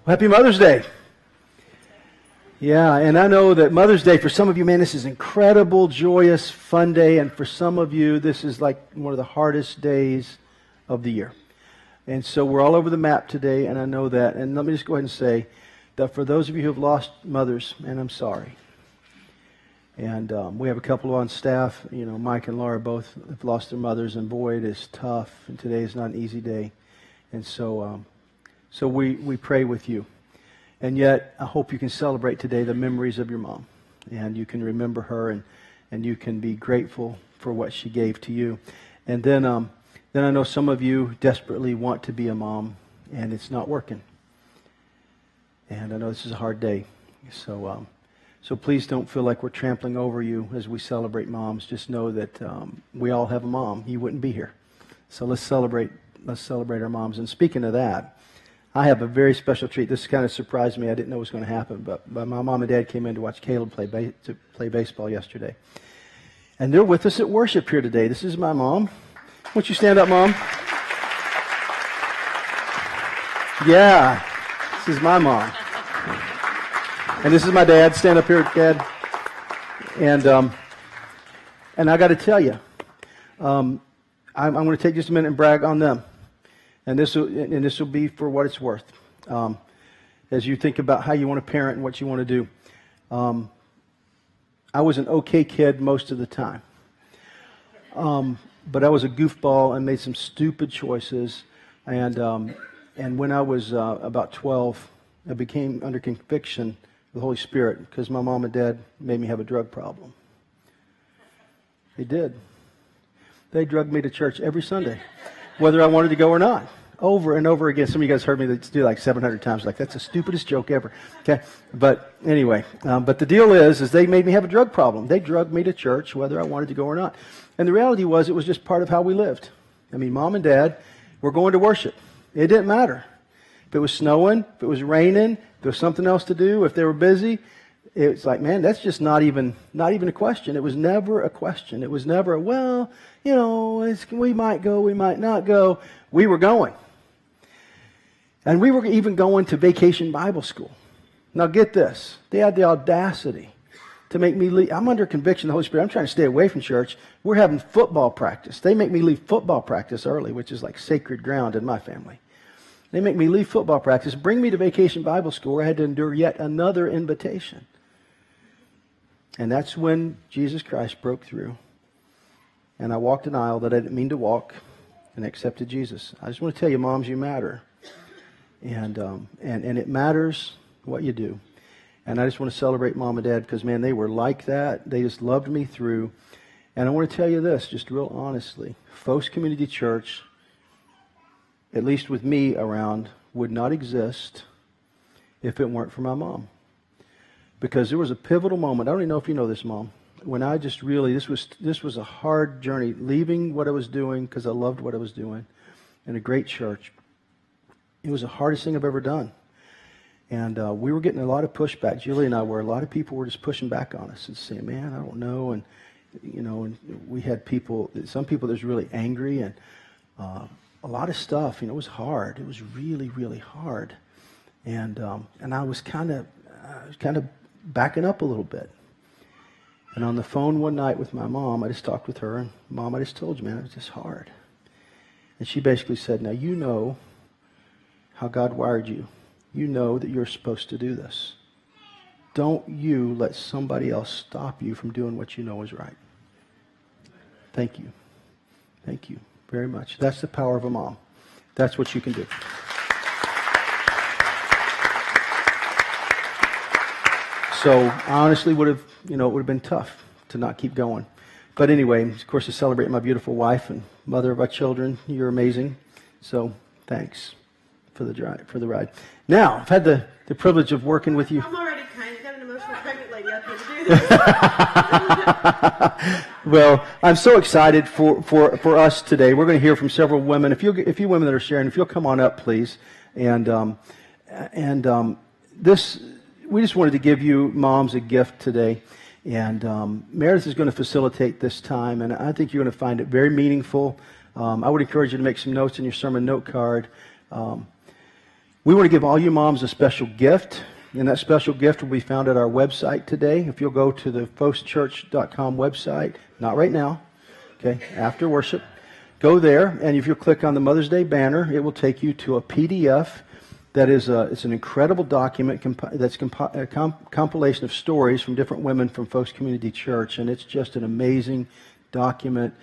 Well, happy Mother's Day. Yeah, and I know that Mother's Day, for some of you, man, this is incredible, joyous, fun day. And for some of you, this is like one of the hardest days of the year. And so we're all over the map today, and I know that. And let me just go ahead and say that for those of you who have lost mothers, man, I'm sorry. And we have a couple on staff. You know, Mike and Laura both have lost their mothers, and boy, it is tough. And today is not an easy day. And so we pray with you. And yet, I hope you can celebrate today the memories of your mom. And you can remember her, and you can be grateful for what she gave to you. And then I know some of you desperately want to be a mom, and it's not working. And I know this is a hard day. So please don't feel like we're trampling over you as we celebrate moms. Just know that we all have a mom. You wouldn't be here. So let's celebrate our moms. And speaking of that, I have a very special treat. This kind of surprised me. I didn't know it was going to happen. But my mom and dad came in to watch Caleb play baseball yesterday. And they're with us at worship here today. This is my mom. Won't you stand up, Mom? Yeah, this is my mom. And this is my dad. Stand up here, Dad. And I got to tell you, I'm going to take just a minute and brag on them. And this will be for what it's worth. As you think about how you want to parent and what you want to do. I was an okay kid most of the time. But I was a goofball and made some stupid choices. And when I was about 12, I became under conviction of the Holy Spirit because my mom and dad made me have a drug problem. They did. They drugged me to church every Sunday, whether I wanted to go or not, over and over again. Some of you guys heard me do like 700 times. Like, that's the stupidest joke ever. Okay, but anyway, but the deal is they made me have a drug problem. They drugged me to church, whether I wanted to go or not. And the reality was, it was just part of how we lived. I mean, Mom and Dad were going to worship. It didn't matter. If it was snowing, if it was raining, if there was something else to do, if they were busy, it's like, man, that's just not even a question. It was never a question. It was never we might go, we might not go. We were going. And we were even going to Vacation Bible School. Now get this. They had the audacity to make me leave. I'm under conviction of the Holy Spirit. I'm trying to stay away from church. We're having football practice. They make me leave football practice early, which is like sacred ground in my family. They make me leave football practice, bring me to Vacation Bible School, where I had to endure yet another invitation. And that's when Jesus Christ broke through. And I walked an aisle that I didn't mean to walk and accepted Jesus. I just want to tell you, moms, you matter. And it matters what you do. And I just want to celebrate Mom and Dad because, man, they were like that. They just loved me through. And I want to tell you this, just real honestly. Phos Community Church, at least with me around, would not exist if it weren't for my mom. Because there was a pivotal moment. I don't even know if you know this, Mom. When I just really, this was a hard journey, leaving what I was doing because I loved what I was doing in a great church. It was the hardest thing I've ever done. And we were getting a lot of pushback. Julie and I were. A lot of people were just pushing back on us and saying, man, I don't know. And, and we had some people that was really angry and a lot of stuff. It was hard. It was really, really hard. And I was kind of backing up a little bit. And on the phone one night with my mom, I just talked with her. And, Mom, I just told you, man, it was just hard. And she basically said, now you know how God wired you. You know that you're supposed to do this. Don't you let somebody else stop you from doing what you know is right. Thank you. Thank you very much. That's the power of a mom. That's what you can do. So I honestly would have been tough to not keep going. But anyway, of course, to celebrate my beautiful wife and mother of our children. You're amazing. So thanks for the ride. Now, I've had the privilege of working with you. I'm already kind of got an emotional pregnant lady up here to do this. Well, I'm so excited for us today. We're going to hear from several women. If you women that are sharing, if you'll come on up, please. And we just wanted to give you moms a gift today. And Meredith is going to facilitate this time, and I think you're going to find it very meaningful. I would encourage you to make some notes in your sermon note card. We want to give all you moms a special gift, and that special gift will be found at our website today. If you'll go to the phoschurch.com website, not right now, okay, after worship, go there, and if you'll click on the Mother's Day banner, it will take you to a PDF that is it's an incredible document that's a compilation of stories from different women from Phos Community Church, and it's just an amazing document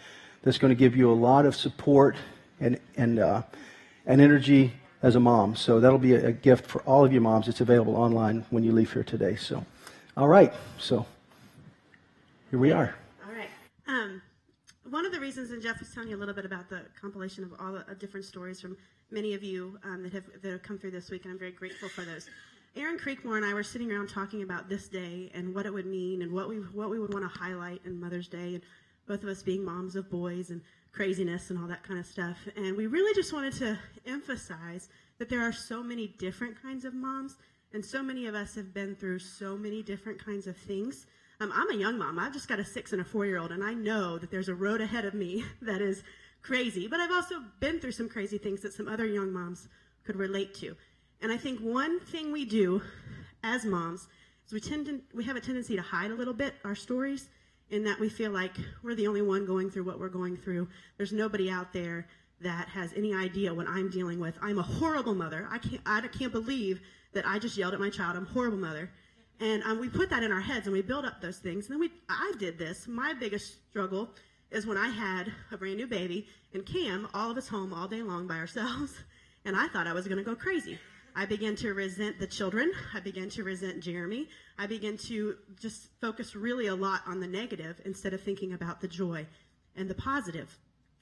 that's going to give you a lot of support and energy as a mom. So that'll be a gift for all of you moms. It's available online when you leave here today. So, all right. So here we are. All right. One of the reasons, and Jeff was telling you a little bit about the compilation of all the different stories from many of you that have come through this week, and I'm very grateful for those. Aaron Creekmore and I were sitting around talking about this day and what it would mean and what we would want to highlight in Mother's Day, and both of us being moms of boys and craziness and all that kind of stuff. And we really just wanted to emphasize that there are so many different kinds of moms, and so many of us have been through so many different kinds of things. I'm a young mom. I've just got a 6 and a 4-year-old, and I know that there's a road ahead of me that is crazy, but I've also been through some crazy things that some other young moms could relate to. And I think one thing we do as moms is we have a tendency to hide a little bit our stories, in that we feel like we're the only one going through what we're going through. There's nobody out there that has any idea what I'm dealing with. I'm a horrible mother. I can't believe that I just yelled at my child. I'm a horrible mother. And we put that in our heads, and we build up those things. And then I did this. My biggest struggle is when I had a brand new baby, and Cam, all of us home all day long by ourselves, and I thought I was going to go crazy. I began to resent the children. I began to resent Jeremy. I began to just focus really a lot on the negative instead of thinking about the joy and the positive.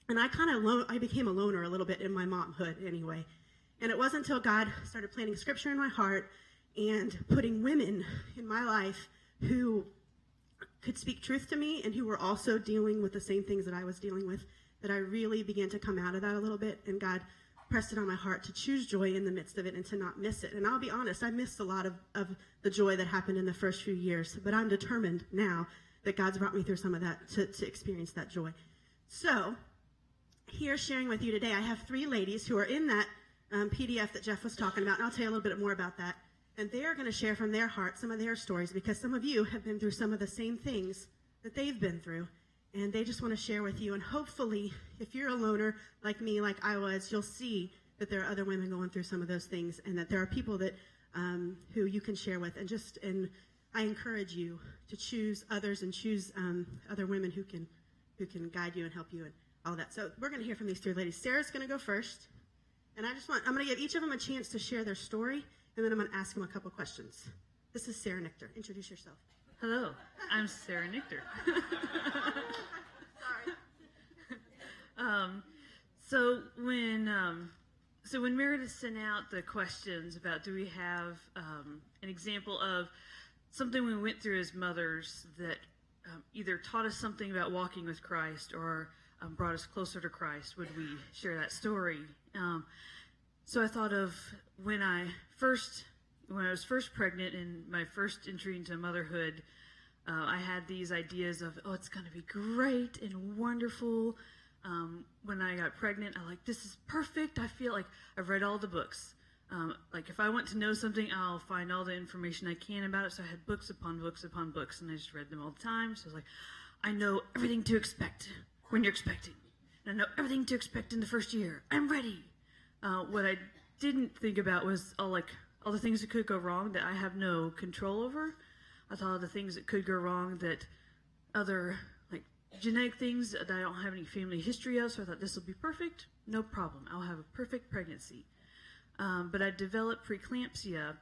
And I became a loner a little bit in my momhood anyway. And it wasn't until God started planting scripture in my heart and putting women in my life who could speak truth to me and who were also dealing with the same things that I was dealing with, that I really began to come out of that a little bit, and God pressed it on my heart to choose joy in the midst of it and to not miss it. And I'll be honest, I missed a lot of the joy that happened in the first few years, but I'm determined now that God's brought me through some of that to experience that joy. So here sharing with you today, I have 3 ladies who are in that PDF that Jeff was talking about, and I'll tell you a little bit more about that. And they are going to share from their heart some of their stories, because some of you have been through some of the same things that they've been through. And they just want to share with you. And hopefully, if you're a loner like me, like I was, you'll see that there are other women going through some of those things, and that there are people that who you can share with. And I encourage you to choose others and choose other women who can guide you and help you and all that. So we're going to hear from these 3 ladies. Sarah's going to go first. And I'm going to give each of them a chance to share their story, and then I'm going to ask them a couple questions. This is Sarah Nichter. Introduce yourself. Hello, I'm Sarah Nichter. Sorry. So when Meredith sent out the questions about do we have an example of something we went through as mothers that either taught us something about walking with Christ or brought us closer to Christ, would we share that story? So I thought of when I was first pregnant and my first entry into motherhood. I had these ideas of, it's going to be great and wonderful. When I got pregnant, this is perfect. I feel like I've read all the books. Like if I want to know something, I'll find all the information I can about it. So I had books upon books upon books, and I just read them all the time. So I was like, I know everything to expect when you're expecting. And I know everything to expect in the first year. I'm ready. What I didn't think about was all the things that could go wrong that I have no control over. I thought of the things that could go wrong, that other genetic things that I don't have any family history of, so I thought this will be perfect, no problem. I'll have a perfect pregnancy. But I developed preeclampsia,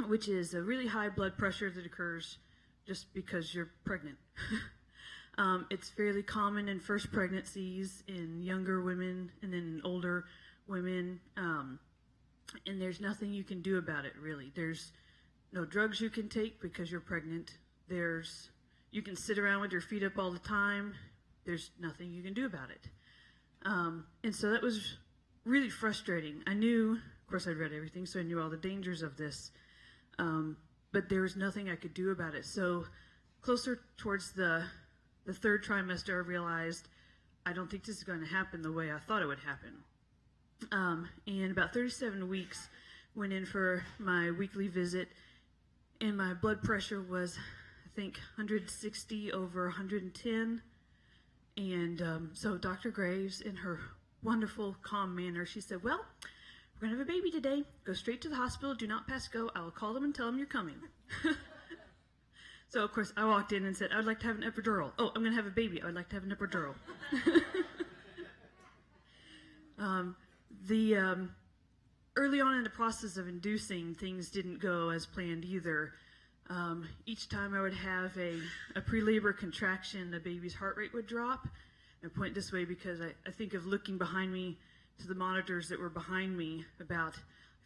which is a really high blood pressure that occurs just because you're pregnant. It's fairly common in first pregnancies, in younger women, and then older women. And there's nothing you can do about it, really. There's no drugs you can take because you're pregnant. You can sit around with your feet up all the time. There's nothing you can do about it. And so that was really frustrating. I knew, of course I'd read everything, so I knew all the dangers of this. But there was nothing I could do about it. So closer towards the 3rd trimester, I realized I don't think this is going to happen the way I thought it would happen. And about 37 weeks went in for my weekly visit, and my blood pressure was, I think, 160 over 110. And so Dr. Graves, in her wonderful, calm manner, she said, well, we're going to have a baby today. Go straight to the hospital. Do not pass go. I will call them and tell them you're coming. So, of course, I walked in and said, I would like to have an epidural. Oh, I'm going to have a baby. I would like to have an epidural. Early on in the process of inducing, things didn't go as planned either. Each time I would have a pre-labor contraction, the baby's heart rate would drop. I point this way because I think of looking behind me to the monitors that were behind me I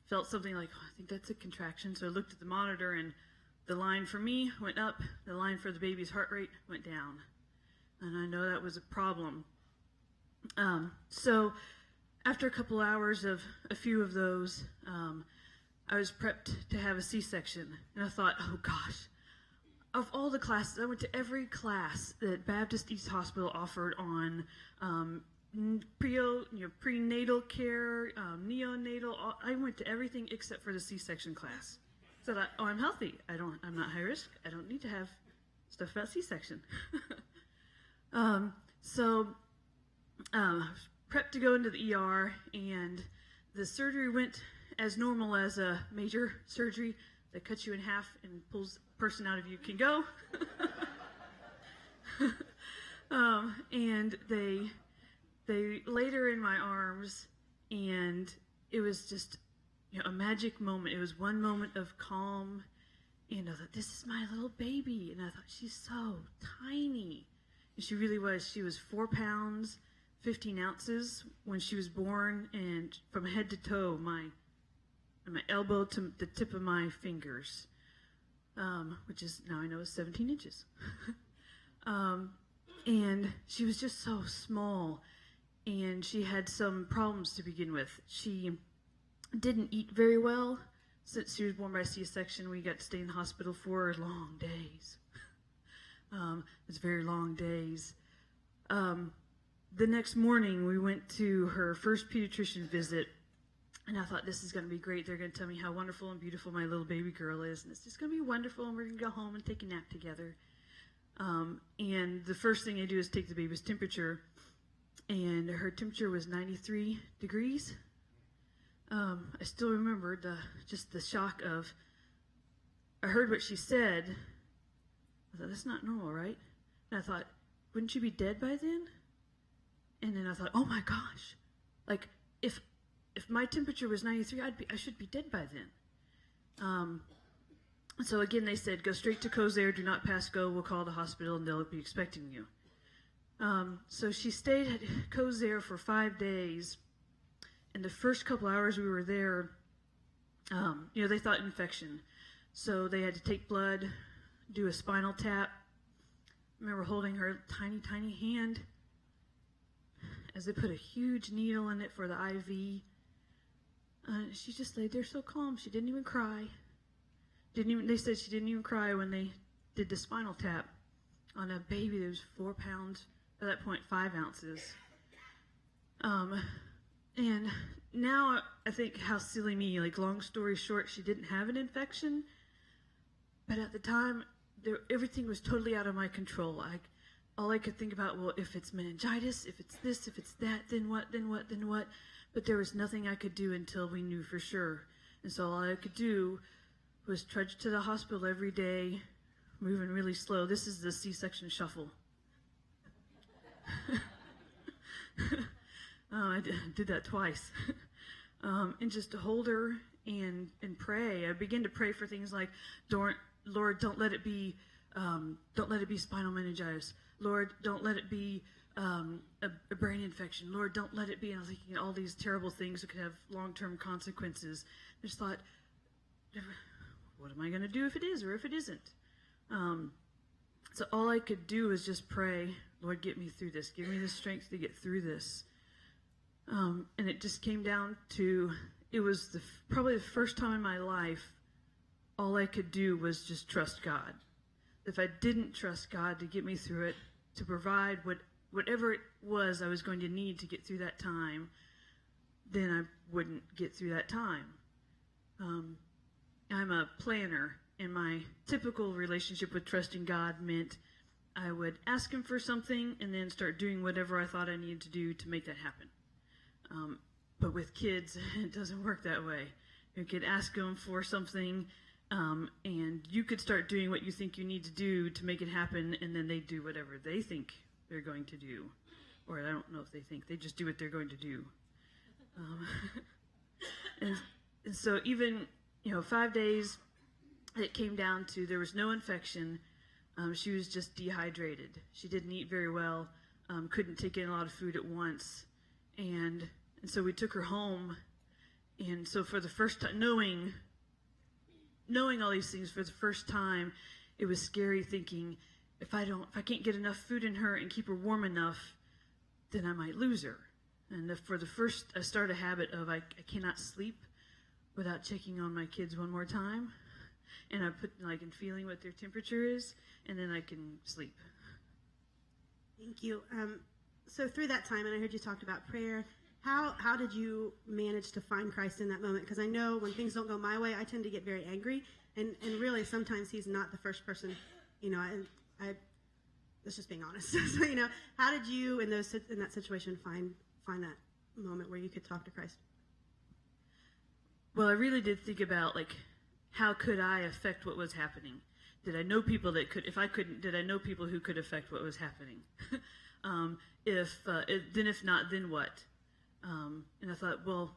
felt something like, oh, I think that's a contraction. So I looked at the monitor, and the line for me went up, the line for the baby's heart rate went down. And I know that was a problem. So after a couple hours of a few of those, I was prepped to have a C-section. And I thought, oh gosh, of all the classes, I went to every class that Baptist East Hospital offered on prenatal care, neonatal. I went to everything except for the C-section class. So I thought, oh, I'm healthy. I'm not high risk. I don't need to have stuff about C-section. So I was prepped to go into the ER, and the surgery went as normal as a major surgery that cuts you in half and pulls the person out of you can go. And they laid her in my arms, and it was just a magic moment. It was one moment of calm, and I thought, this is my little baby. And I thought, she's so tiny. And she really was. She was 4 pounds, 15 ounces when she was born, and from head to toe, my elbow to the tip of my fingers, which is, now I know, is 17 inches. And she was just so small, and she had some problems to begin with. She didn't eat very well. Since she was born by C-section, we got to stay in the hospital for long days. It was very long days. The next morning, we went to her first pediatrician visit, and I thought, this is going to be great. They're going to tell me how wonderful and beautiful my little baby girl is, and it's just going to be wonderful, and we're going to go home and take a nap together. And the first thing they do is take the baby's temperature, and her temperature was 93 degrees. I still remember just the shock of, I heard what she said. I thought, that's not normal, right? And I thought, wouldn't you be dead by then? And then I thought, oh my gosh, like if my temperature was 93, I should be dead by then. So again, they said, go straight to Kosare, do not pass go, we'll call the hospital and they'll be expecting you. So she stayed at Kosare for 5 days. And the first couple hours we were there, they thought infection. So they had to take blood, do a spinal tap. I remember holding her tiny, tiny hand as they put a huge needle in it for the IV. She just laid there so calm. She didn't even cry. They said she didn't even cry when they did the spinal tap on a baby that was 4 pounds, at that point 5 ounces. And now I think how silly me, like long story short, she didn't have an infection, but at the time, everything was totally out of my control. All I could think about, well, if it's meningitis, if it's this, if it's that, then what, then what, then what? But there was nothing I could do until we knew for sure. And so all I could do was trudge to the hospital every day, moving really slow. This is the C-section shuffle. I did that twice. And just to hold her and pray. I began to pray for things like, Lord, don't let it be spinal meningitis. Lord, don't let it be a brain infection. Lord, don't let it be. And I was thinking all these terrible things that could have long-term consequences. I just thought, what am I going to do if it is or if it isn't? So all I could do was just pray, Lord, get me through this. Give me the strength to get through this. And it just came down to, it was probably the first time in my life, all I could do was just trust God. If I didn't trust God to get me through it, to provide whatever it was I was going to need to get through that time, then I wouldn't get through that time. I'm a planner, and my typical relationship with trusting God meant I would ask him for something and then start doing whatever I thought I needed to do to make that happen. But with kids, it doesn't work that way. You could ask them for something, and you could start doing what you think you need to do to make it happen, and then they do whatever they think they're going to do. Or I don't know if they think, they just do what they're going to do. And so even, 5 days, it came down to there was no infection. She was just dehydrated. She didn't eat very well, couldn't take in a lot of food at once. And so we took her home. And so for the first time, knowing all these things for the first time, it was scary thinking, if I can't get enough food in her and keep her warm enough, then I might lose her. And I started a habit of I cannot sleep without checking on my kids one more time. And I put and feeling what their temperature is, and then I can sleep. Thank you. So through that time, and I heard you talked about prayer, how did you manage to find Christ in that moment? Because I know when things don't go my way, I tend to get very angry, and really sometimes he's not the first person, I that's just being honest. So, how did you in that situation find that moment where you could talk to Christ? Well, I really did think about how could I affect what was happening? Did I know people that could? If I couldn't, did I know people who could affect what was happening? If not, then what? And I thought, well,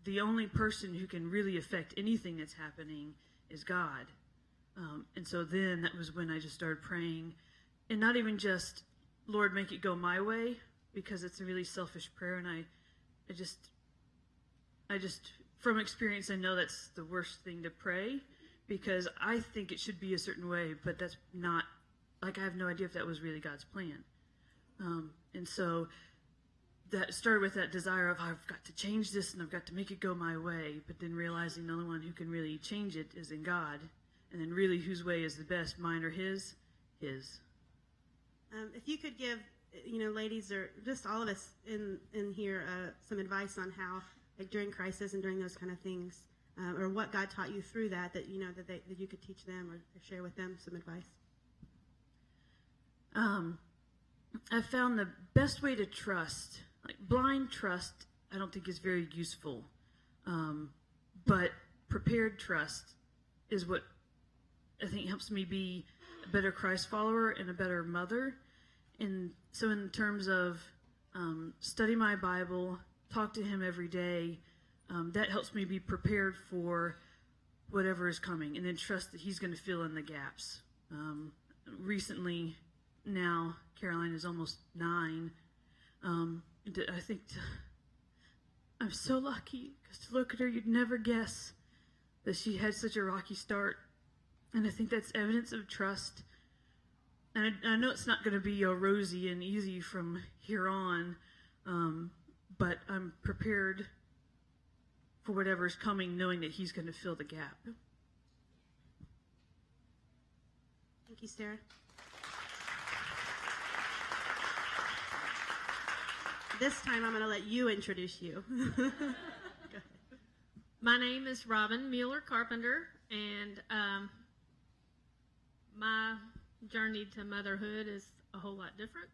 the only person who can really affect anything that's happening is God. And so then that was when I just started praying, and not even just, Lord, make it go my way, because it's a really selfish prayer, and I just from experience, I know that's the worst thing to pray, because I think it should be a certain way, but that's not, I have no idea if that was really God's plan. And so that started with that desire of, I've got to change this and I've got to make it go my way, but then realizing the only one who can really change it is in God, and then really whose way is the best, mine or his? His. If you could give, ladies or just all of us in here some advice on how, during crisis and during those kind of things, or what God taught you through that that you could teach them or share with them some advice. I found the best way to trust, blind trust, I don't think is very useful, but prepared trust is what I think helps me be a better Christ follower and a better mother. And so in terms of study my Bible, talk to him every day, that helps me be prepared for whatever is coming, and then trust that he's going to fill in the gaps. Recently, now, Caroline is almost 9. I think I'm so lucky, because to look at her, you'd never guess that she had such a rocky start. And I think that's evidence of trust. And I know it's not going to be rosy and easy from here on, but I'm prepared for whatever's coming, knowing that he's going to fill the gap. Thank you, Sarah. This time I'm going to let you introduce you. Go ahead. My name is Robin Mueller Carpenter, and my journey to motherhood is a whole lot different.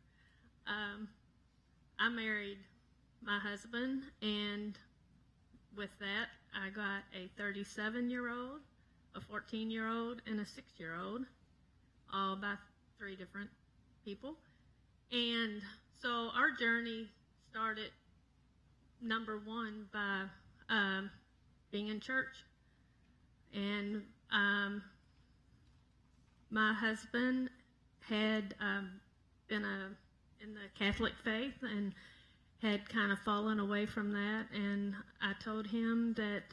I married my husband, and with that, I got a 37-year-old, a 14-year-old, and a 6-year-old, all by 3 different people. And so our journey started, number one, by being in church. And my husband had been in the Catholic faith and had kind of fallen away from that. And I told him that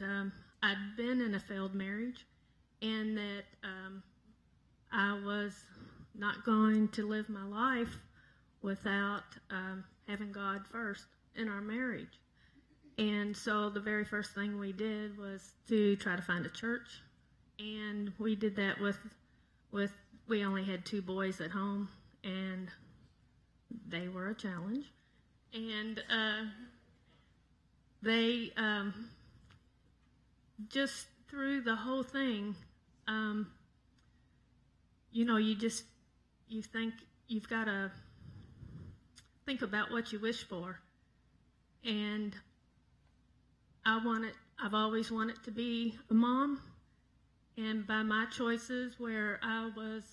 I'd been in a failed marriage, and that I was not going to live my life without having God first in our marriage. And so the very first thing we did was to try to find a church. And we did that with we only had 2 boys at home, and they were a challenge. And they just through the whole thing, you know, you think you've got to think about what you wish for. And I've always wanted to be a mom. And by my choices, where I was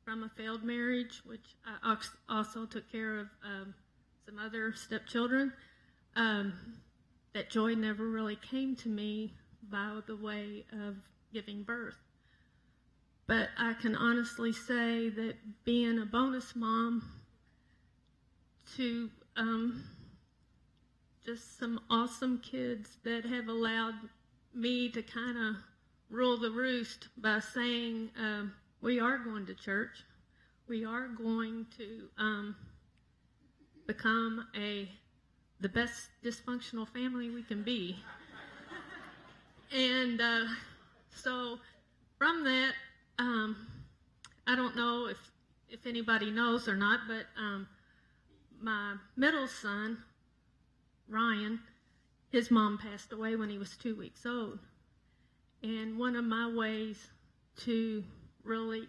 from a failed marriage, which I also took care of some other stepchildren, that joy never really came to me by the way of giving birth. But I can honestly say that being a bonus mom to just some awesome kids that have allowed me to kind of rule the roost by saying, we are going to church. We are going to become the best dysfunctional family we can be. And so from that, I don't know if anybody knows or not, but my middle son, Ryan, his mom passed away when he was 2 weeks old. And one of my ways to really,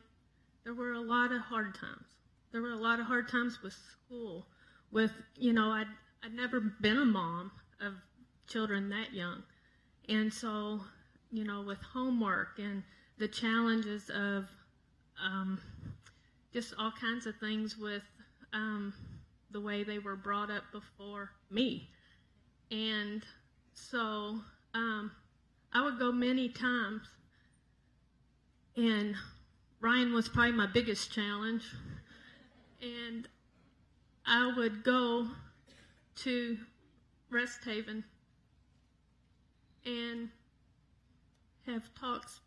there were a lot of hard times. There were a lot of hard times with school, with, you know, I'd never been a mom of children that young. And so, you know, with homework and the challenges of just all kinds of things with the way they were brought up before me. And so I would go many times, and Ryan was probably my biggest challenge, and I would go to Rest Haven and have talks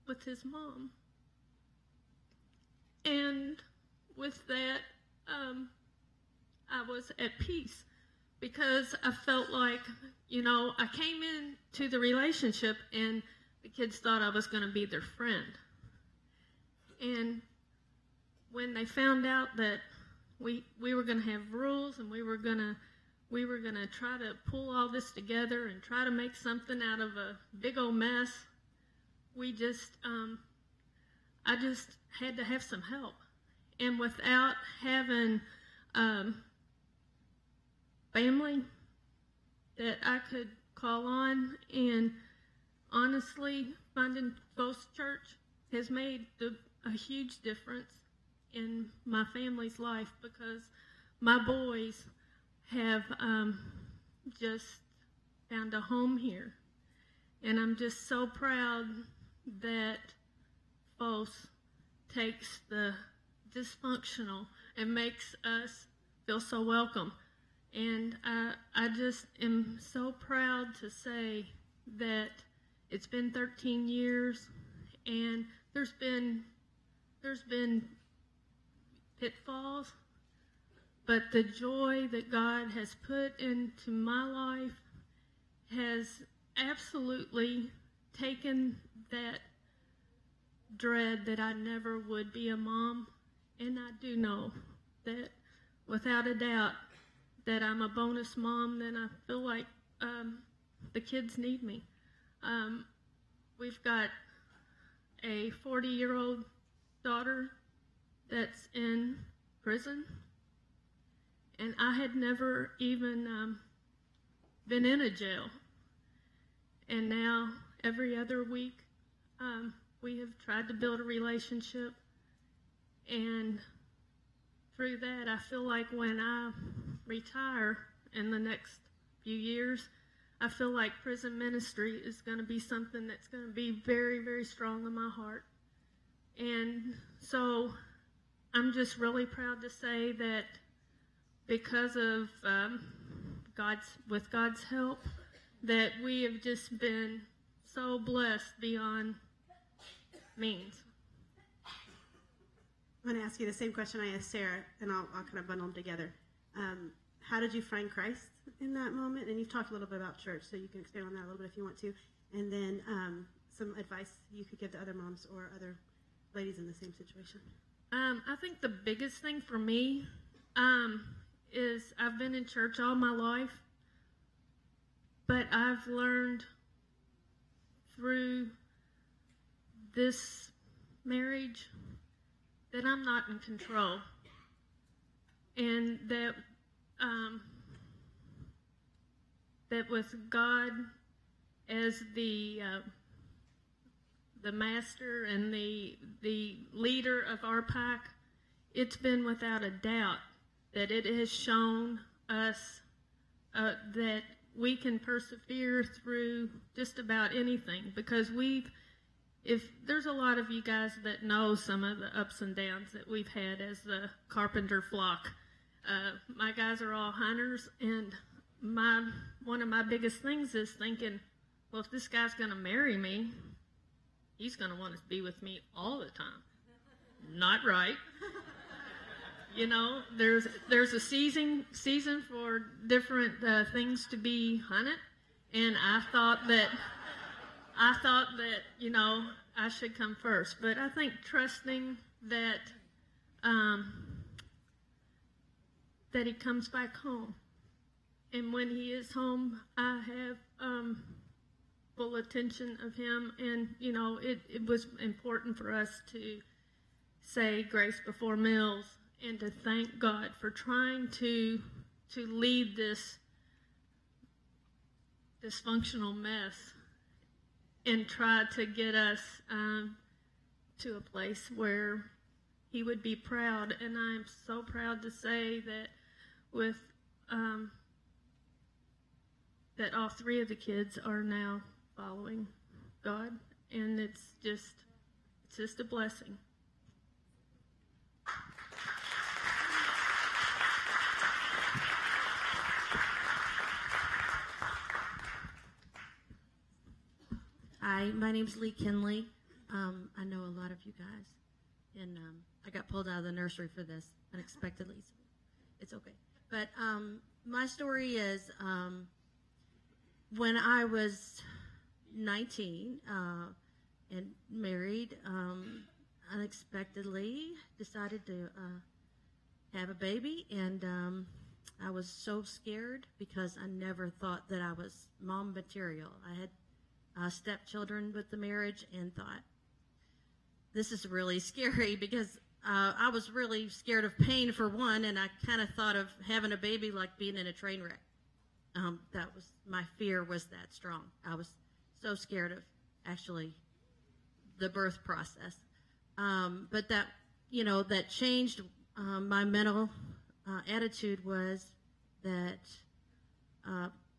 with his mom. And with that, I was at peace, because I felt like, you know, I came into the relationship and the kids thought I was going to be their friend. And when they found out that we were going to have rules and we were going to try to pull all this together and try to make something out of a big old mess, I just had to have some help. And without having family that I could call on, and honestly, finding Phos Church has made a huge difference in my family's life, because my boys have just found a home here. And I'm just so proud that Phos takes the dysfunctional and makes us feel so welcome. And I just am so proud to say that it's been 13 years, and there's been pitfalls, but the joy that God has put into my life has absolutely taken that dread that I never would be a mom. And I do know that without a doubt that I'm a bonus mom, then I feel like the kids need me. We've got a 40-year-old daughter that's in prison, and I had never even been in a jail. And now every other week we have tried to build a relationship, and through that I feel like when I retire in the next few years, I feel like prison ministry is going to be something that's going to be very, very strong in my heart. And so I'm just really proud to say that because of God's help, that we have just been so blessed beyond means. I'm going to ask you the same question I asked Sarah, and I'll kind of bundle them together. How did you find Christ in that moment? And you've talked a little bit about church, so you can expand on that a little bit if you want to. And then some advice you could give to other moms or other ladies in the same situation. I think the biggest thing for me is I've been in church all my life, but I've learned through this marriage that I'm not in control, and that that with God as the master and the leader of our pack, it's been without a doubt that it has shown us that we can persevere through just about anything, because if there's a lot of you guys that know some of the ups and downs that we've had as the carpenter flock. My guys are all hunters, and one of my biggest things is thinking, well, if this guy's going to marry me, he's going to want to be with me all the time. Not right. You know, there's a season for different things to be hunted, and I thought that you know, I should come first. But I think trusting that that he comes back home, and when he is home, I have full attention of him. And you know, it was important for us to say grace before meals and to thank God for trying to lead this dysfunctional mess and try to get us to a place where he would be proud. And I am so proud to say that with that all three of the kids are now following God, and it's just a blessing. Hi, my name's Lee Kinley. I know a lot of you guys, and I got pulled out of the nursery for this unexpectedly, so it's okay. But my story is when I was 19 and married, unexpectedly decided to have a baby, and I was so scared because I never thought that I was mom material. I had stepchildren with the marriage and thought, this is really scary, because I was really scared of pain for one, and I kind of thought of having a baby like being in a train wreck. That was my fear, was that strong. I was so scared of actually the birth process. But that, you know, that changed my mental attitude, was that,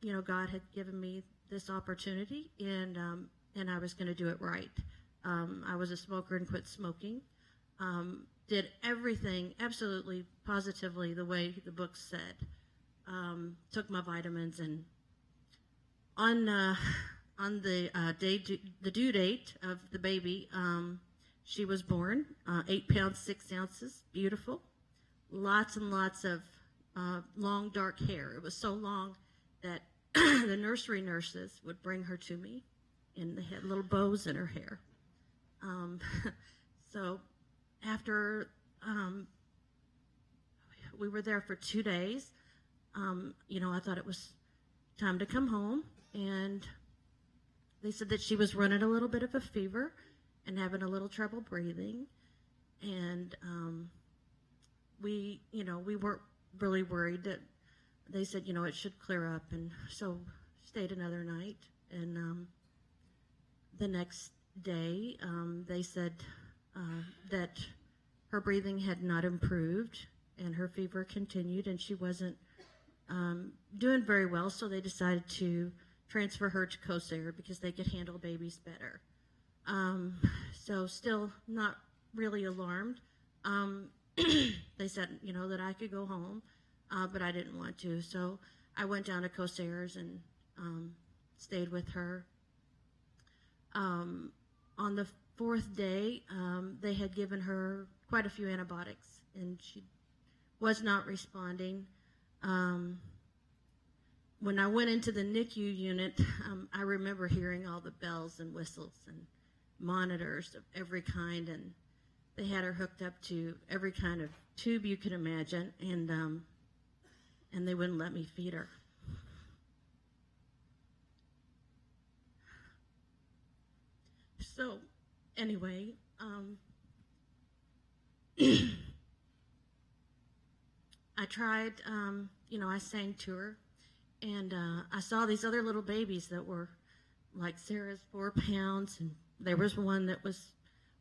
you know, God had given me this opportunity, and I was going to do it right. I was a smoker and quit smoking. Did everything absolutely positively the way the book said. Took my vitamins, and on the due date of the baby, she was born, 8 pounds 6 ounces, beautiful, lots and lots of long dark hair. It was so long that the nursery nurses would bring her to me, and they had little bows in her hair. So after we were there for 2 days, you know, I thought it was time to come home, and they said that she was running a little bit of a fever and having a little trouble breathing, and we weren't really worried. That they said, you know, it should clear up, and so stayed another night, and the next day they said that her breathing had not improved and her fever continued, and she wasn't doing very well, so they decided to transfer her to Cosair because they could handle babies better. So still not really alarmed. They said, you know, that I could go home, but I didn't want to. So I went down to Cosair's and stayed with her. On the 4th day, they had given her quite a few antibiotics, and she was not responding. When I went into the NICU unit, I remember hearing all the bells and whistles and monitors of every kind, and they had her hooked up to every kind of tube you could imagine, and they wouldn't let me feed her. So, anyway, I tried, I sang to her, and I saw these other little babies that were like Sarah's 4 pounds, and there was one that was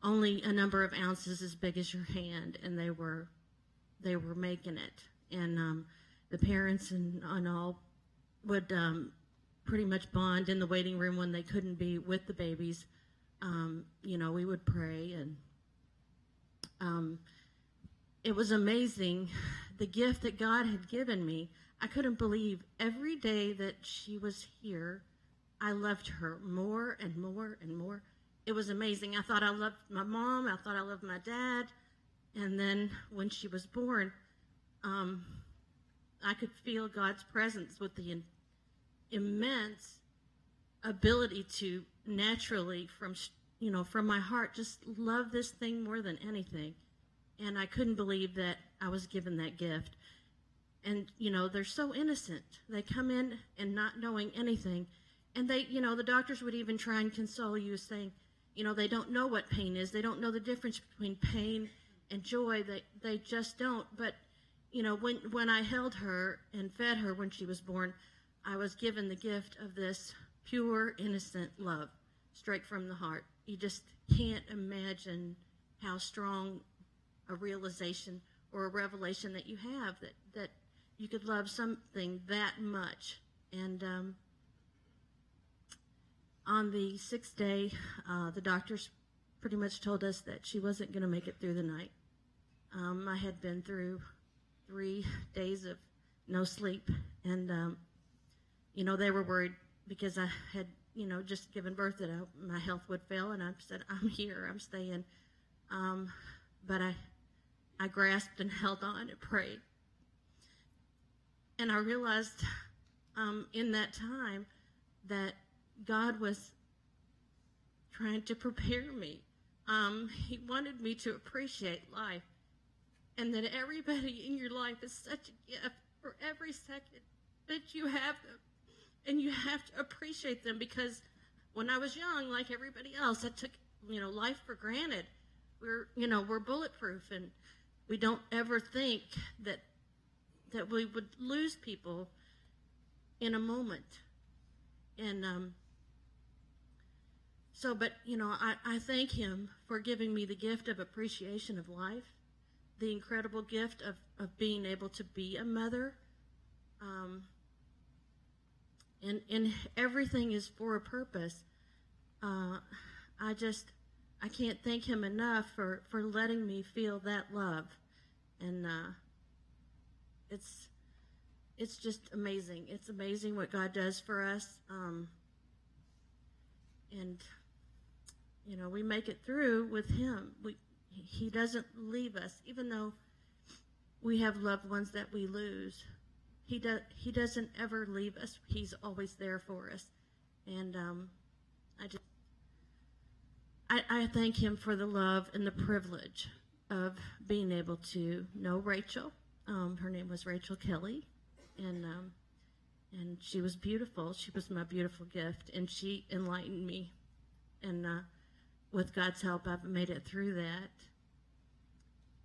only a number of ounces as big as your hand, and they were making it. And the parents and all would pretty much bond in the waiting room when they couldn't be with the babies. We would pray, and it was amazing, the gift that God had given me. I couldn't believe every day that she was here, I loved her more and more and more. It was amazing. I thought I loved my mom. I thought I loved my dad. And then when she was born, I could feel God's presence with the immense ability to naturally, from my heart, just love this thing more than anything. And I couldn't believe that I was given that gift. And, they're so innocent. They come in and not knowing anything. And they, the doctors would even try and console you, saying, they don't know what pain is. They don't know the difference between pain and joy. They just don't. But, when I held her and fed her when she was born, I was given the gift of this pure, innocent love, straight from the heart. You just can't imagine how strong a realization or a revelation that you have, that you could love something that much. And on the 6th day, the doctors pretty much told us that she wasn't going to make it through the night. I had been through 3 days of no sleep, and they were worried because I had just given birth that my health would fail, and I said, I'm here, I'm staying. But I grasped and held on and prayed. And I realized in that time that God was trying to prepare me. He wanted me to appreciate life, and that everybody in your life is such a gift for every second that you have them, and you have to appreciate them. Because when I was young, like everybody else, I took life for granted. We're bulletproof, and we don't ever think that we would lose people in a moment. And I thank him for giving me the gift of appreciation of life, the incredible gift of being able to be a mother. And everything is for a purpose. I can't thank him enough for letting me feel that love. And it's just amazing. It's amazing what God does for us. We make it through with him. He doesn't leave us, even though we have loved ones that we lose. He doesn't ever leave us. He's always there for us. And I thank him for the love and the privilege of being able to know Rachel. Her name was Rachel Kelly, and she was beautiful. She was my beautiful gift, and she enlightened me. And with God's help, I've made it through that,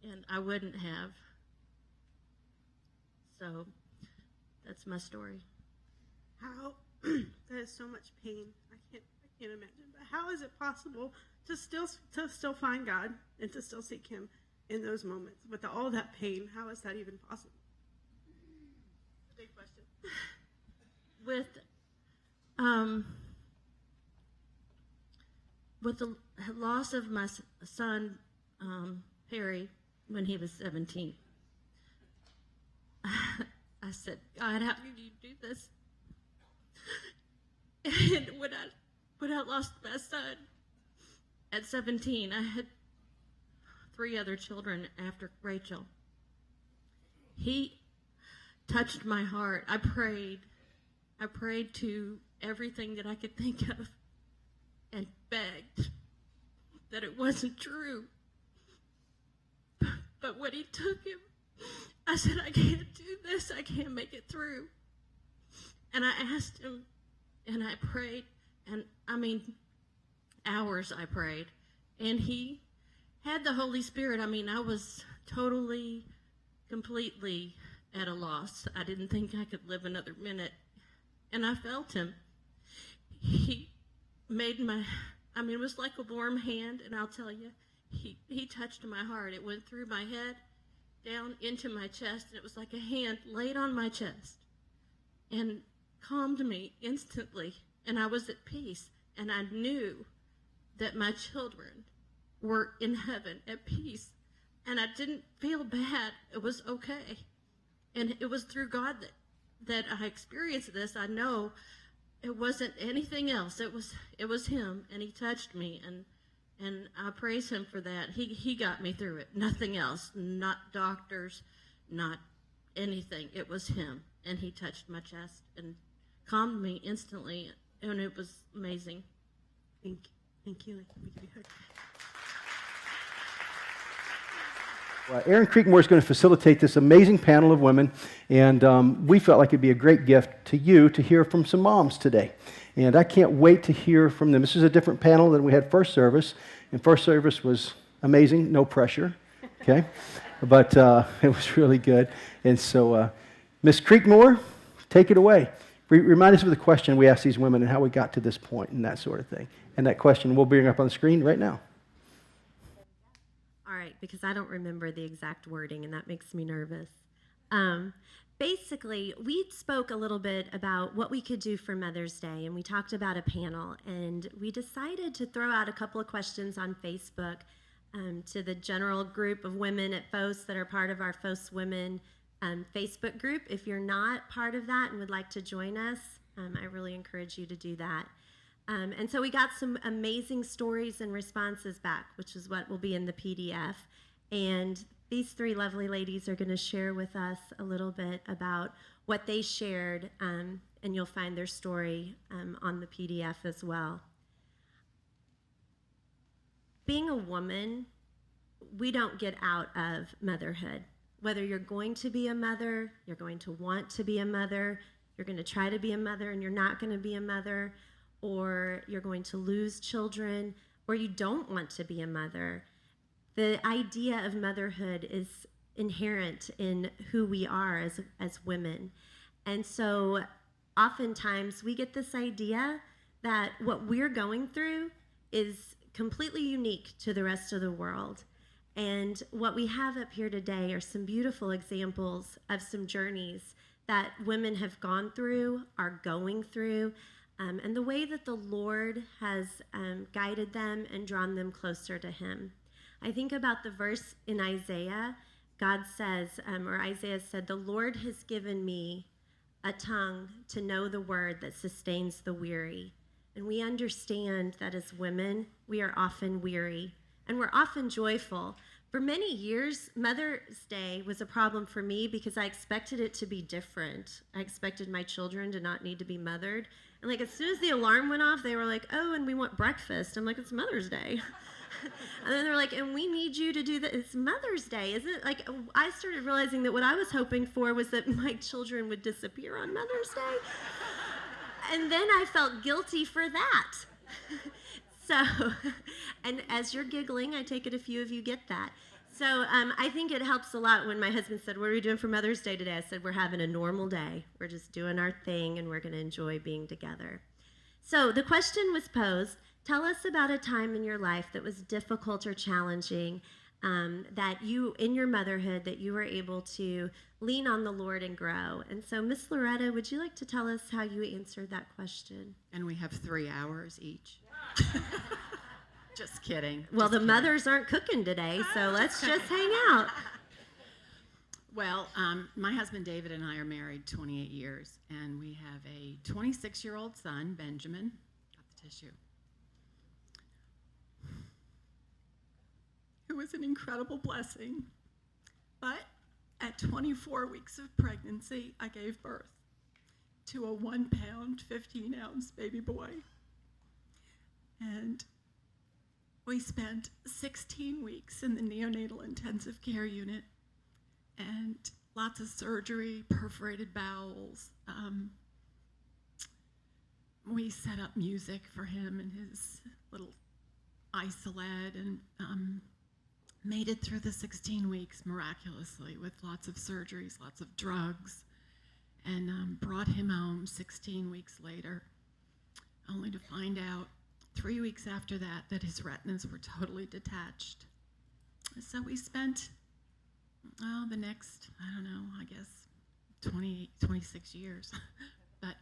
and I wouldn't have. So that's my story. How that is so much pain. I can't imagine. But how is it possible to still find God and to still seek him in those moments with all that pain? How is that even possible? It's a big question. With the loss of my son, Perry, when he was 17, I said, God, how did you do this? And when I lost my son at 17, I had 3 other children after Rachel. He touched my heart. I prayed to everything that I could think of and begged that it wasn't true. But when he took him, I said, I can't do this. I can't make it through. And I asked him, and I prayed, and hours I prayed. And he had the Holy Spirit. I mean, I was totally, completely at a loss. I didn't think I could live another minute. And I felt him. He made it was like a warm hand, and I'll tell you, he touched my heart. It went through my head, down into my chest, and it was like a hand laid on my chest and calmed me instantly. And I was at peace, and I knew that my children were in heaven at peace, and I didn't feel bad. It was okay. And it was through God that I experienced this. I know it wasn't anything else. It was him, and he touched me, and I praise him for that. He got me through it. Nothing else, not doctors, not anything. It was him, and he touched my chest and calmed me instantly, and it was amazing. Thank you. Let me give you a hug. Aaron Creekmore is going to facilitate this amazing panel of women, and we felt like it'd be a great gift to you to hear from some moms today. And I can't wait to hear from them. This is a different panel than we had first service, and first service was amazing, no pressure, okay? But it was really good. And so, Ms. Creekmore, take it away. Remind us of the question we asked these women and how we got to this point and that sort of thing. And that question we'll bring up on the screen right now. All right, because I don't remember the exact wording, and that makes me nervous. Basically, we spoke a little bit about what we could do for Mother's Day, and we talked about a panel, and we decided to throw out a couple of questions on Facebook to the general group of women at Phos that are part of our Phos Women Facebook group. If you're not part of that and would like to join us, I really encourage you to do that. And so we got some amazing stories and responses back, which is what will be in the PDF. And these three lovely ladies are going to share with us a little bit about what they shared, and you'll find their story on the PDF as well. Being a woman, we don't get out of motherhood. Whether you're going to be a mother, you're going to want to be a mother, you're going to try to be a mother and you're not going to be a mother, or you're going to lose children, or you don't want to be a mother. The idea of motherhood is inherent in who we are as women. And so oftentimes we get this idea that what we're going through is completely unique to the rest of the world. And what we have up here today are some beautiful examples of some journeys that women have gone through, are going through, and the way that the Lord has guided them and drawn them closer to him. I think about the verse in Isaiah. God says, or Isaiah said, "The Lord has given me a tongue to know the word that sustains the weary." And we understand that as women, we are often weary, and we're often joyful. For many years, Mother's Day was a problem for me because I expected it to be different. I expected my children to not need to be mothered. And like as soon as the alarm went off, they were like, "Oh, and we want breakfast." I'm like, "It's Mother's Day." And then they're like, "And we need you to do that." It's Mother's Day, isn't it? Like, I started realizing that what I was hoping for was that my children would disappear on Mother's Day. And then I felt guilty for that. So, and as you're giggling, I take it a few of you get that. So I think it helps a lot when my husband said, "What are we doing for Mother's Day today?" I said, "We're having a normal day. We're just doing our thing, and we're going to enjoy being together." So the question was posed, tell us about a time in your life that was difficult or challenging, that you, in your motherhood, that you were able to lean on the Lord and grow. And so, Miss Loretta, would you like to tell us how you answered that question? And we have 3 hours each. Just kidding. Well, just the kidding. mothers aren't cooking today, so let's just hang out. Well, my husband David and I are married 28 years, and we have a 26-year-old son, Benjamin. Got the tissue. It was an incredible blessing. But at 24 weeks of pregnancy, I gave birth to a 1-pound, 15-ounce baby boy. And we spent 16 weeks in the neonatal intensive care unit, and lots of surgery, perforated bowels. We set up music for him in his little ISOLED and made it through the 16 weeks miraculously with lots of surgeries, lots of drugs, and brought him home 16 weeks later, only to find out 3 weeks after that his retinas were totally detached. So we spent, the next, I don't know, I guess 26 years. But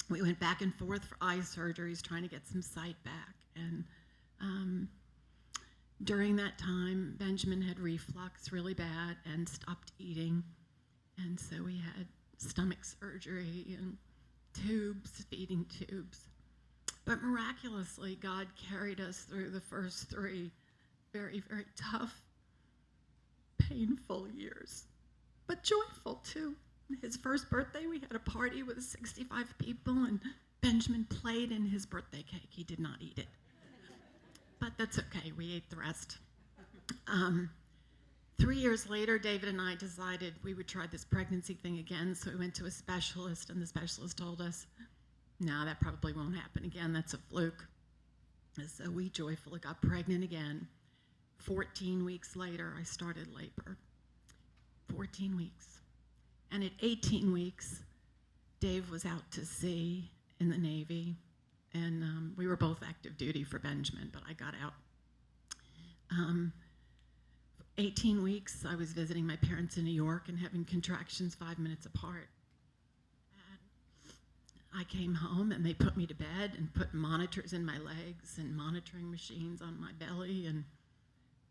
we went back and forth for eye surgeries trying to get some sight back. And during that time, Benjamin had reflux really bad and stopped eating. And so we had stomach surgery and tubes, feeding tubes. But miraculously, God carried us through the first 3 very, very tough, painful years, but joyful too. His first birthday, we had a party with 65 people, and Benjamin played in his birthday cake. He did not eat it, but that's okay. We ate the rest. 3 years later, David and I decided we would try this pregnancy thing again, so we went to a specialist, and the specialist told us, no, that probably won't happen again. That's a fluke. And so we joyfully got pregnant again. 14 weeks later, I started labor. 14 weeks. And at 18 weeks, Dave was out to sea in the Navy, and we were both active duty for Benjamin, but I got out. 18 weeks, I was visiting my parents in New York and having contractions 5 minutes apart. And I came home, and they put me to bed and put monitors in my legs and monitoring machines on my belly, and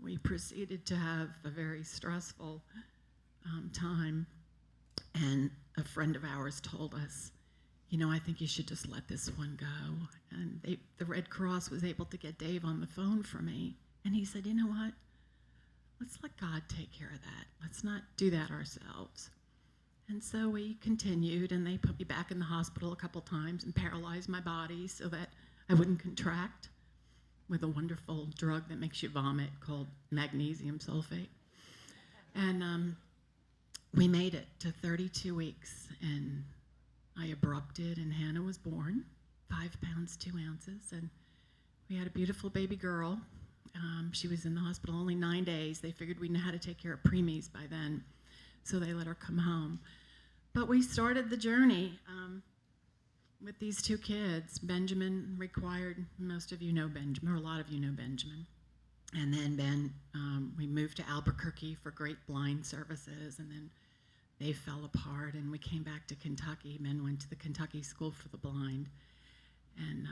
we proceeded to have a very stressful time. And a friend of ours told us, I think you should just let this one go. And the Red Cross was able to get Dave on the phone for me. And he said, you know what? Let's let God take care of that. Let's not do that ourselves. And so we continued, and they put me back in the hospital a couple times and paralyzed my body so that I wouldn't contract with a wonderful drug that makes you vomit called magnesium sulfate. And we made it to 32 weeks, and I abrupted, and Hannah was born, 5 pounds, 2 ounces, and we had a beautiful baby girl. She was in the hospital only 9 days. They figured we knew how to take care of preemies by then, so they let her come home. But we started the journey with these 2 kids. Benjamin required, most of you know Benjamin, or a lot of you know Benjamin. And then we moved to Albuquerque for great blind services, and then they fell apart, and we came back to Kentucky. Ben went to the Kentucky School for the Blind, and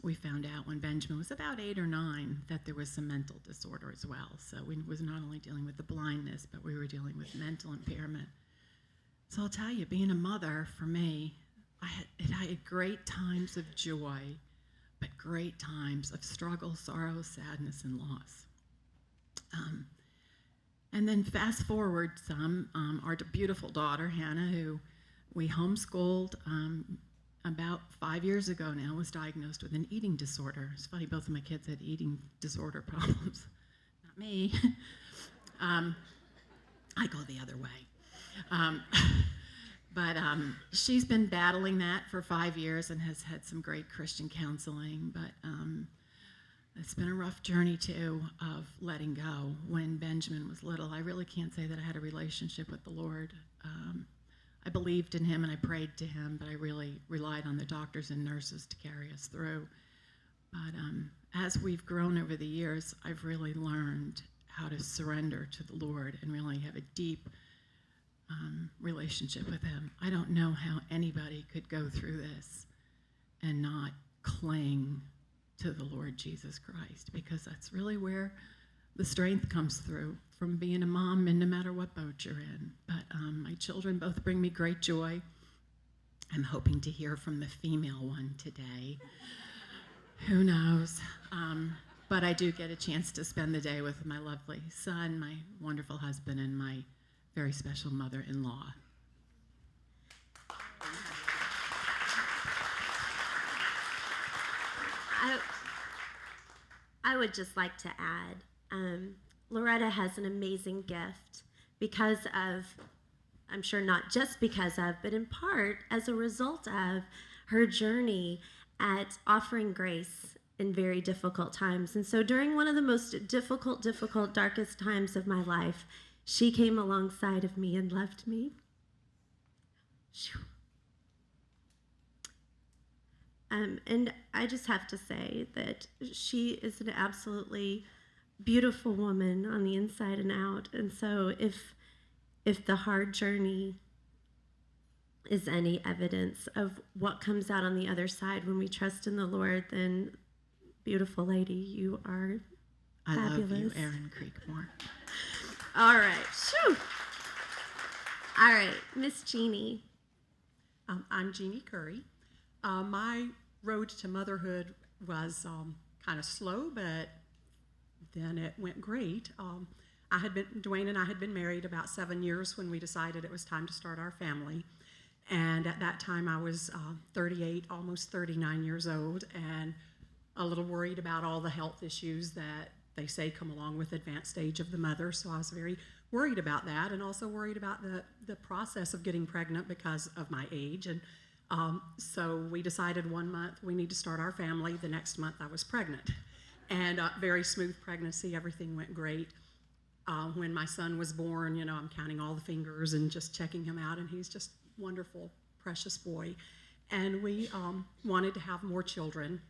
we found out when Benjamin was about 8 or 9 that there was some mental disorder as well. So we was not only dealing with the blindness, but we were dealing with mental impairment. So I'll tell you, being a mother, for me, I had great times of joy, but great times of struggle, sorrow, sadness, and loss. And then fast forward some, our beautiful daughter, Hannah, who we homeschooled about 5 years ago now, was diagnosed with an eating disorder. It's funny, both of my kids had eating disorder problems. Not me. I go the other way. But she's been battling that for 5 years and has had some great Christian counseling. But it's been a rough journey, too, of letting go. When Benjamin was little, I really can't say that I had a relationship with the Lord. I believed in him and I prayed to him, but I really relied on the doctors and nurses to carry us through. But as we've grown over the years, I've really learned how to surrender to the Lord and really have a deep relationship with him. I don't know how anybody could go through this and not cling to the Lord Jesus Christ, because that's really where the strength comes through from being a mom, and no matter what boat you're in. But my children both bring me great joy. I'm hoping to hear from the female one today. Who knows? But I do get a chance to spend the day with my lovely son, my wonderful husband, and my very special mother-in-law. I would just like to add, Loretta has an amazing gift because of, I'm sure not just because of, but in part as a result of her journey at offering grace in very difficult times. And so during one of the most difficult, darkest times of my life, she came alongside of me and loved me. And I just have to say that she is an absolutely beautiful woman on the inside and out. And so if the hard journey is any evidence of what comes out on the other side when we trust in the Lord, then beautiful lady, you are fabulous. I love you, Erin Creekmore. All right. Shoo. All right, Miss Jeannie. I'm Jeannie Curry. My road to motherhood was kind of slow, but then it went great. Dwayne and I had been married about 7 years when we decided it was time to start our family. And at that time, I was 38, almost 39 years old, and a little worried about all the health issues that they say come along with advanced stage of the mother. So I was very worried about that, and also worried about the process of getting pregnant because of my age. And so we decided 1 month we need to start our family. The next month I was pregnant. And very smooth pregnancy, everything went great. When my son was born, I'm counting all the fingers and just checking him out, and he's just wonderful, precious boy. And we wanted to have more children.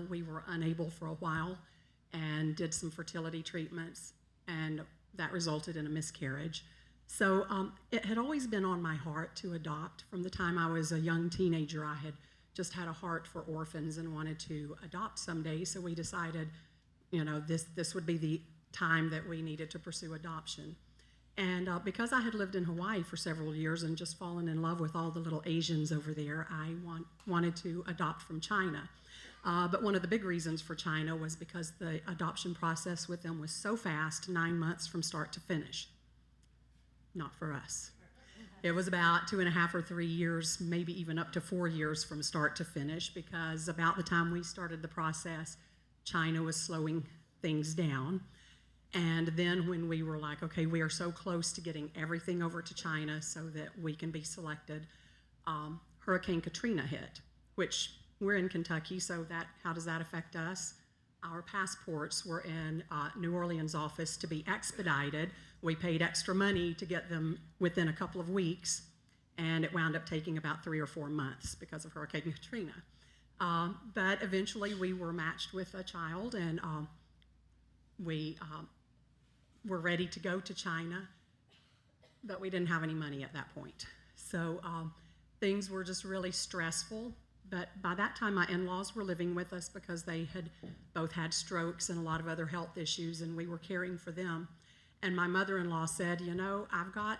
We were unable for a while and did some fertility treatments, and that resulted in a miscarriage. So it had always been on my heart to adopt. From the time I was a young teenager, I had just had a heart for orphans and wanted to adopt someday. So we decided, this would be the time that we needed to pursue adoption. And because I had lived in Hawaii for several years and just fallen in love with all the little Asians over there, I wanted to adopt from China. But one of the big reasons for China was because the adoption process with them was so fast, 9 months from start to finish. Not for us. It was about 2.5 or 3 years, maybe even up to 4 years from start to finish, because about the time we started the process, China was slowing things down. And then when we were like, okay, we are so close to getting everything over to China so that we can be selected, Hurricane Katrina hit, which we're in Kentucky, so how does that affect us? Our passports were in New Orleans office to be expedited. We paid extra money to get them within a couple of weeks, and it wound up taking about 3 or 4 months because of Hurricane Katrina. But eventually we were matched with a child, and we were ready to go to China, but we didn't have any money at that point. So things were just really stressful. But by that time, my in-laws were living with us because they had both had strokes and a lot of other health issues, and we were caring for them. And my mother-in-law said, I've got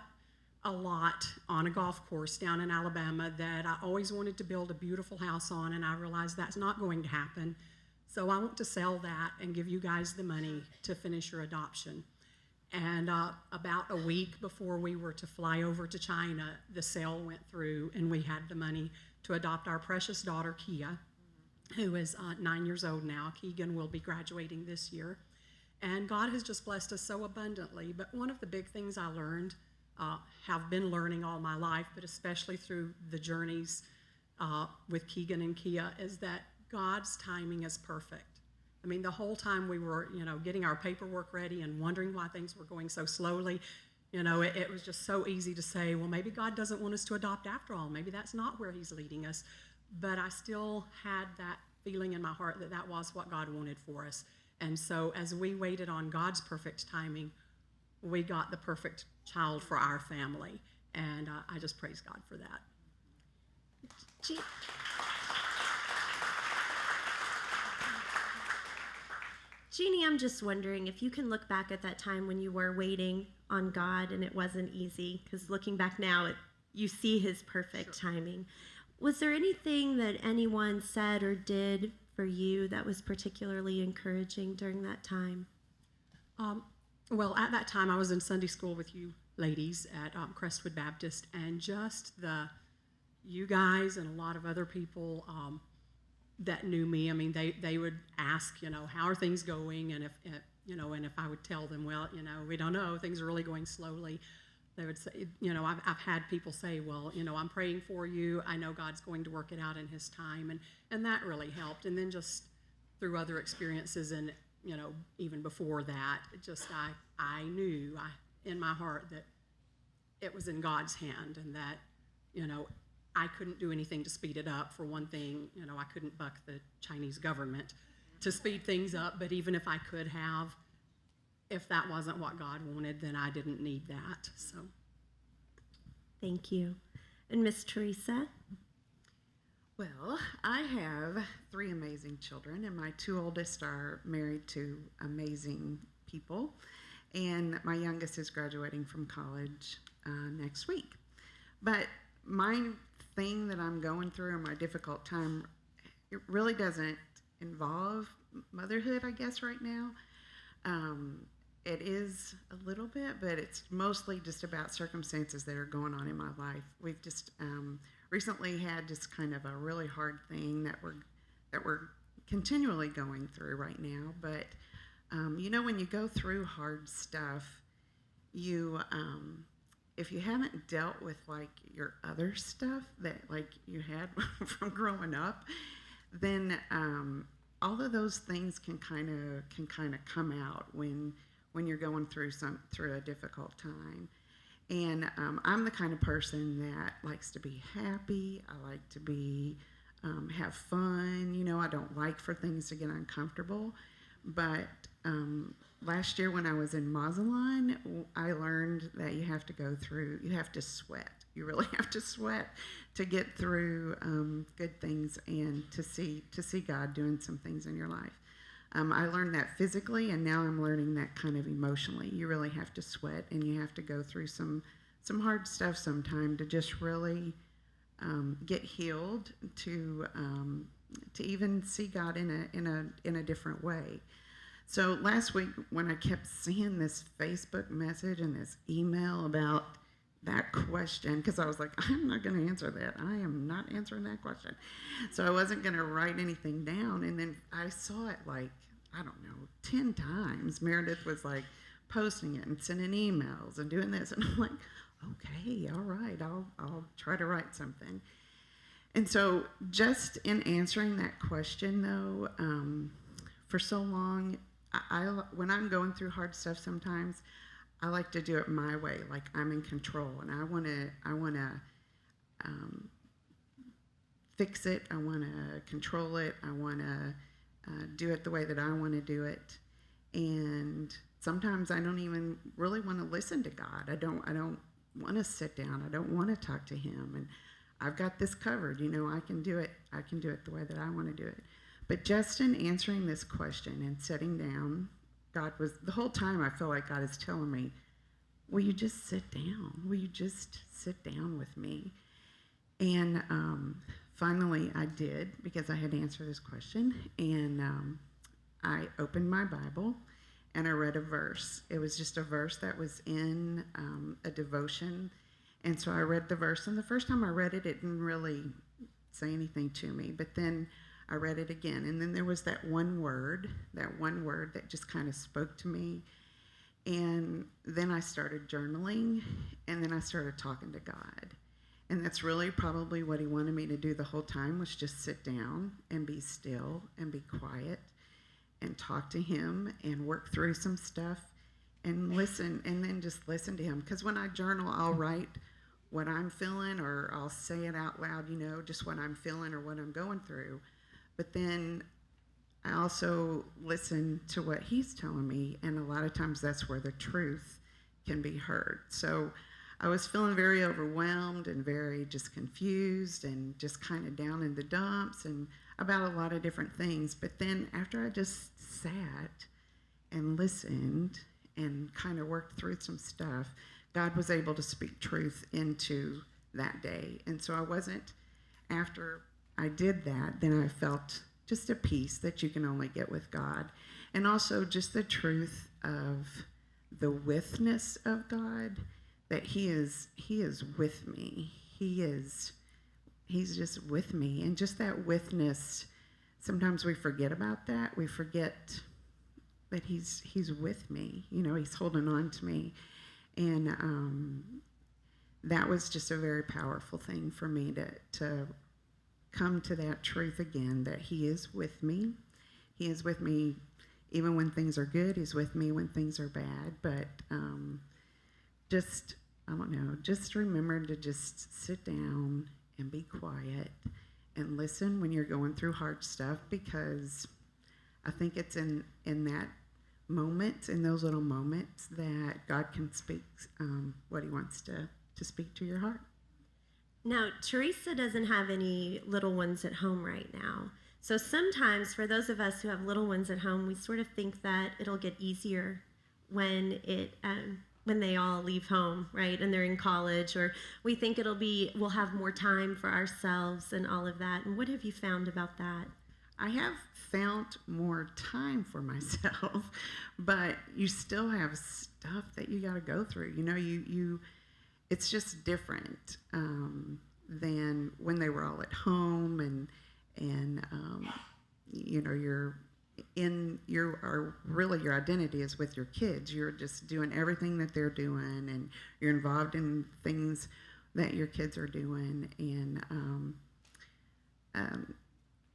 a lot on a golf course down in Alabama that I always wanted to build a beautiful house on, and I realized that's not going to happen. So I want to sell that and give you guys the money to finish your adoption. And about a week before we were to fly over to China, the sale went through, and we had the money to adopt our precious daughter, Kia, who is 9 years old now. Keegan will be graduating this year. And God has just blessed us so abundantly. But one of the big things I learned, have been learning all my life, but especially through the journeys with Keegan and Kia, is that God's timing is perfect. I mean, the whole time we were, getting our paperwork ready and wondering why things were going so slowly, it was just so easy to say, well, maybe God doesn't want us to adopt after all. Maybe that's not where he's leading us. But I still had that feeling in my heart that that was what God wanted for us. And so as we waited on God's perfect timing, we got the perfect child for our family. And I just praise God for that. Jeannie, I'm just wondering if you can look back at that time when you were waiting on God and it wasn't easy, because looking back now, you see his perfect timing. Was there anything that anyone said or did for you that was particularly encouraging during that time? Well, at that time, I was in Sunday school with you ladies at Crestwood Baptist, and just you guys and a lot of other people that knew me, I mean, they would ask, how are things going? And if I would tell them, well, we don't know, things are really going slowly, they would say, I've had people say, well, I'm praying for you. I know God's going to work it out in his time. And that really helped. And then just through other experiences, and even before that, I knew in my heart that it was in God's hand, and that I couldn't do anything to speed it up. For one thing, I couldn't buck the Chinese government to speed things up, but even if I could have, if that wasn't what God wanted, then I didn't need that. So Thank you. And Miss Teresa? Well, I have 3 amazing children, and my 2 oldest are married to amazing people, and my youngest is graduating from college next week. But my thing that I'm going through, or my difficult time, it really doesn't involve motherhood, I guess, right now. It is a little bit, but it's mostly just about circumstances that are going on in my life. We've just recently had just kind of a really hard thing that we're continually going through right now. But when you go through hard stuff, you if you haven't dealt with like your other stuff that like you had from growing up, then all of those things can kind of come out when you're going through a difficult time. And I'm the kind of person that likes to be happy. I like to be have fun. I don't like for things to get uncomfortable. But last year when I was in Mazatlan, I learned that you have to sweat. You really have to sweat to get through good things and to see God doing some things in your life. I learned that physically, and now I'm learning that kind of emotionally. You really have to sweat, and you have to go through some hard stuff sometime to just really get healed, to even see God in a different way. So last week, when I kept seeing this Facebook message and this email about that question, because I was like, I'm not going to answer that. I am not answering that question. So I wasn't going to write anything down. And then I saw it 10 times. Meredith was like posting it and sending emails and doing this. And I'm like, okay, all right, I'll try to write something. And so just in answering that question, though, for so long, when I'm going through hard stuff sometimes, I like to do it my way, like I'm in control, and I want to fix it. I want to control it. I want to do it the way that I want to do it. And sometimes I don't even really want to listen to God. I don't want to sit down. I don't want to talk to Him. And I've got this covered. I can do it. I can do it the way that I want to do it. But just in answering this question and sitting down, the whole time I feel like God is telling me, will you just sit down? Will you just sit down with me? And finally I did, because I had to answer this question. And I opened my Bible and I read a verse. It was just a verse that was in a devotion. And so I read the verse. And the first time I read it, it didn't really say anything to me. But then I read it again, and then there was that one word that just kind of spoke to me. And then I started journaling, and then I started talking to God. And that's really probably what He wanted me to do the whole time, was just sit down and be still and be quiet and talk to Him and work through some stuff and listen, and then just listen to Him. Because when I journal, I'll write what I'm feeling, or I'll say it out loud, just what I'm feeling or what I'm going through. But then I also listen to what He's telling me, and a lot of times that's where the truth can be heard. So I was feeling very overwhelmed and very just confused and just kind of down in the dumps and about a lot of different things. But then after I just sat and listened and kind of worked through some stuff, God was able to speak truth into that day. And so after I did that, then I felt just a peace that you can only get with God. And also just the truth of the withness of God, that He is with me. He's just with me. And just that withness, sometimes we forget about that. We forget that He's with me. He's holding on to me. And that was just a very powerful thing for me to come to that truth again, that He is with me, He is with me even when things are good. He's with me when things are bad. But just, I don't know, just remember to just sit down and be quiet and listen when you're going through hard stuff, because I think it's in that moment, in those little moments, that God can speak what he wants to speak to your heart. Now, Teresa doesn't have any little ones at home right now. So sometimes for those of us who have little ones at home, we sort of think that it'll get easier when they all leave home, right? And they're in college, or we think we'll have more time for ourselves and all of that. And what have you found about that? I have found more time for myself, but you still have stuff that you got to go through. You know, it's just different than when they were all at home, and you know, your identity is with your kids. You're just doing everything that they're doing, and you're involved in things that your kids are doing, and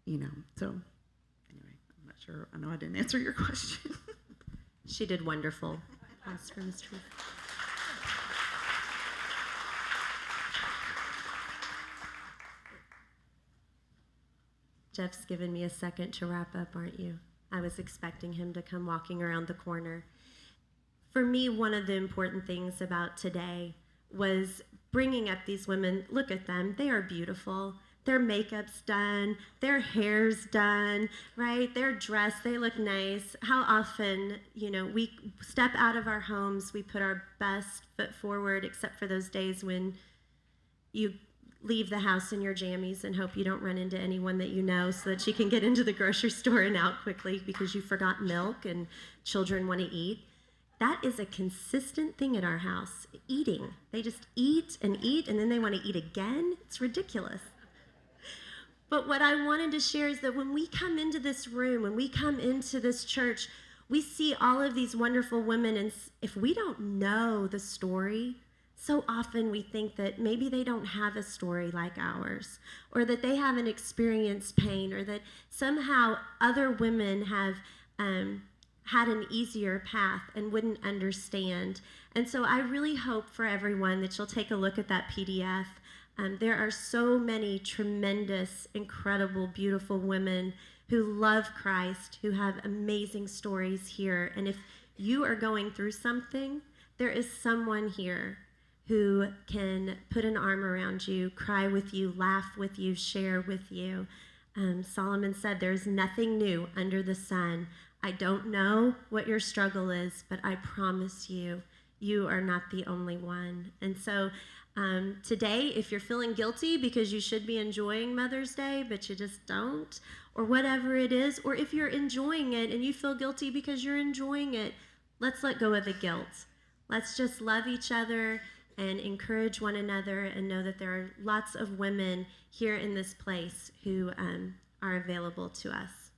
you know. So anyway, I'm not sure. I know I didn't answer your question. She did wonderful. Pass for Ms. Teresa. Jeff's given me a second to wrap up, aren't you? I was expecting him to come walking around the corner. For me, one of the important things about today was bringing up these women. Look at them. They are beautiful. Their makeup's done. Their hair's done, right? They're dressed. They look nice. How often, you know, we step out of our homes, we put our best foot forward, except for those days when you leave the house in your jammies and hope you don't run into anyone that you know, so that you can get into the grocery store and out quickly because you forgot milk and children want to eat. That is a consistent thing at our house, eating. They just eat, and then they want to eat again. It's ridiculous. But what I wanted to share is that when we come into this room, when we come into this church, we see all of these wonderful women, and if we don't know the story, so often we think that maybe they don't have a story like ours, or that they haven't experienced pain, or that somehow other women have had an easier path and wouldn't understand. And so I really hope for everyone that you'll take a look at that PDF. There are so many tremendous, incredible, beautiful women who love Christ, who have amazing stories here. And if you are going through something, there is someone here who can put an arm around you, cry with you, laugh with you, share with you. Solomon said, "There's nothing new under the sun." I don't know what your struggle is, but I promise you, you are not the only one. And so today, if you're feeling guilty because you should be enjoying Mother's Day, but you just don't, or whatever it is, or if you're enjoying it and you feel guilty because you're enjoying it, let's let go of the guilt. Let's just love each other and encourage one another, and know that there are lots of women here in this place who are available to us.